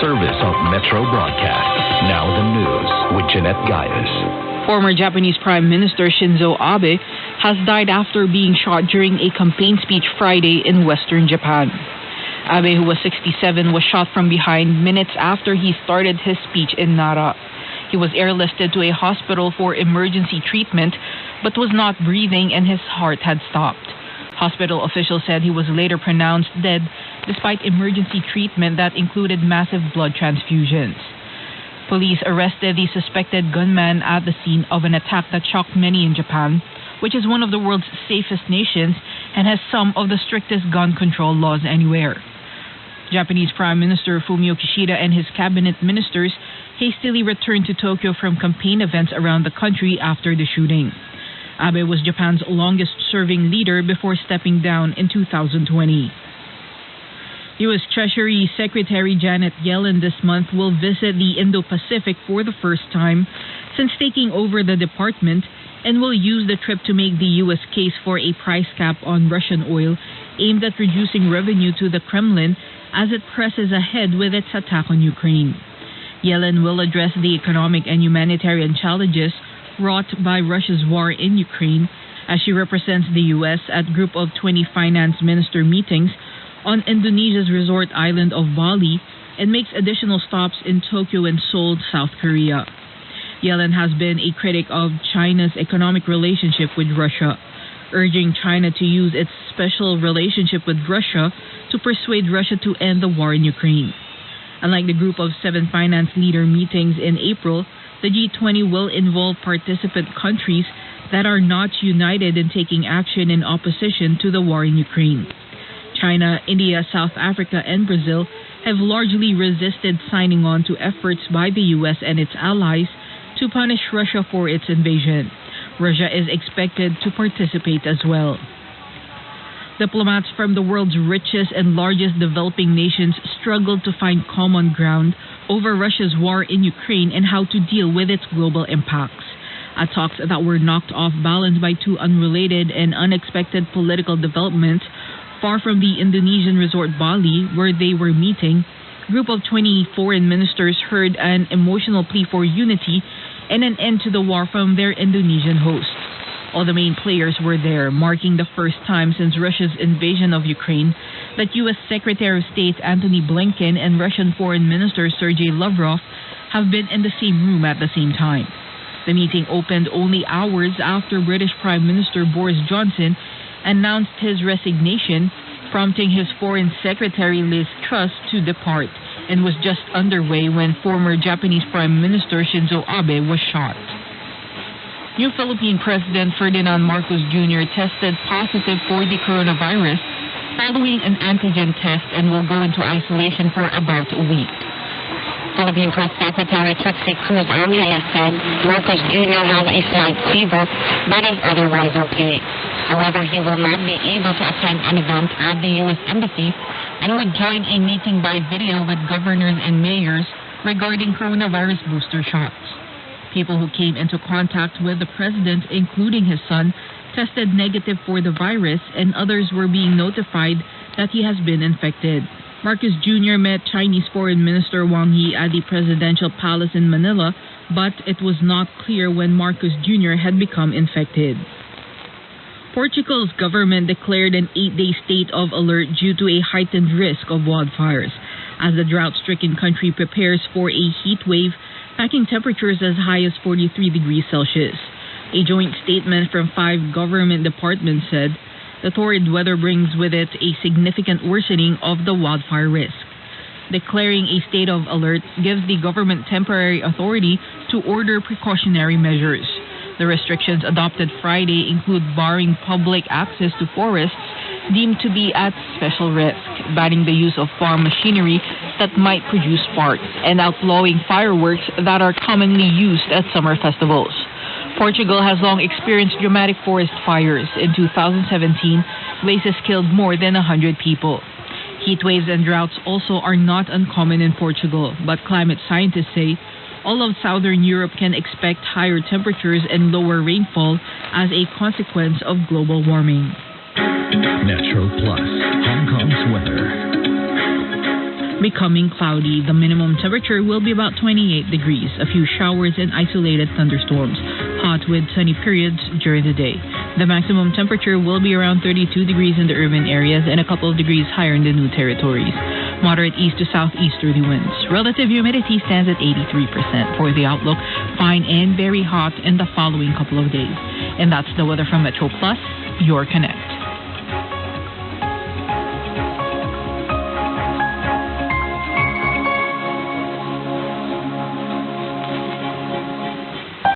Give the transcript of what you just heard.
service of Metro Broadcast. Now the news with Jeanette Gaius. Former Japanese Prime Minister Shinzo Abe has died after being shot during a campaign speech Friday in western Japan. Abe, who was 67, was shot from behind minutes after he started his speech in Nara. He was airlifted to a hospital for emergency treatment, but was not breathing and his heart had stopped. Hospital officials said he was later pronounced dead despite emergency treatment that included massive blood transfusions. Police arrested the suspected gunman at the scene of an attack that shocked many in Japan, which is one of the world's safest nations and has some of the strictest gun control laws anywhere. Japanese Prime Minister Fumio Kishida and his cabinet ministers hastily returned to Tokyo from campaign events around the country after the shooting. Abe was Japan's longest-serving leader before stepping down in 2020. U.S. Treasury Secretary Janet Yellen this month will visit the Indo-Pacific for the first time since taking over the department and will use the trip to make the U.S. case for a price cap on Russian oil aimed at reducing revenue to the Kremlin as it presses ahead with its attack on Ukraine. Yellen will address the economic and humanitarian challenges wrought by Russia's war in Ukraine as she represents the U.S. at Group of 20 finance minister meetings on Indonesia's resort island of Bali and makes additional stops in Tokyo and Seoul, South Korea. Yellen has been a critic of China's economic relationship with Russia, urging China to use its special relationship with Russia to persuade Russia to end the war in Ukraine. Unlike the Group of 7 finance leader meetings in April, the G20 will involve participant countries that are not united in taking action in opposition to the war in Ukraine. China, India, South Africa, and Brazil have largely resisted signing on to efforts by the U.S. and its allies to punish Russia for its invasion. Russia is expected to participate as well. Diplomats from the world's richest and largest developing nations struggled to find common ground over Russia's war in Ukraine and how to deal with its global impacts. At talks that were knocked off balance by 2 unrelated and unexpected political developments far from the Indonesian resort Bali, where they were meeting, a group of 20 foreign ministers heard an emotional plea for unity and an end to the war from their Indonesian hosts. All the main players were there, marking the first time since Russia's invasion of Ukraine that U.S. Secretary of State Antony Blinken and Russian Foreign Minister Sergei Lavrov have been in the same room at the same time. The meeting opened only hours after British Prime Minister Boris Johnson announced his resignation, prompting his Foreign Secretary Liz Truss to depart, and was just underway when former Japanese Prime Minister Shinzo Abe was shot. New Philippine President Ferdinand Marcos Jr. tested positive for the coronavirus following an antigen test and will go into isolation for about a week. Philippine Press Secretary Trixie Cruz Amias said Marcos Jr. has a slight fever but is otherwise okay. However, he will not be able to attend an event at the U.S. Embassy and would join a meeting by video with governors and mayors regarding coronavirus booster shots. People who came into contact with the president, including his son, tested negative for the virus, and others were being notified that he has been infected. Marcos Jr. met Chinese Foreign Minister Wang Yi at the presidential palace in Manila, but it was not clear when Marcos Jr. had become infected. Portugal's government declared an 8-day state of alert due to a heightened risk of wildfires, as the drought-stricken country prepares for a heat wave packing temperatures as high as 43 degrees Celsius. A joint statement from 5 government departments said the torrid weather brings with it a significant worsening of the wildfire risk. Declaring a state of alert gives the government temporary authority to order precautionary measures. The restrictions adopted Friday include barring public access to forests deemed to be at special risk, banning the use of farm machinery that might produce sparks, and outlawing fireworks that are commonly used at summer festivals. Portugal has long experienced dramatic forest fires. In 2017, blazes killed more than 100 people. Heat waves and droughts also are not uncommon in Portugal, but climate scientists say all of southern Europe can expect higher temperatures and lower rainfall as a consequence of global warming. Metro Plus, Hong Kong's weather. becoming cloudy. The minimum temperature will be about 28 degrees. A few showers and isolated thunderstorms. Hot with sunny periods during the day. The maximum temperature will be around 32 degrees in the urban areas and a couple of degrees higher in the new territories. Moderate east to southeasterly winds. Relative humidity stands at 83%. For the outlook, fine and very hot in the following couple of days. And that's the weather from Metro Plus, your connect.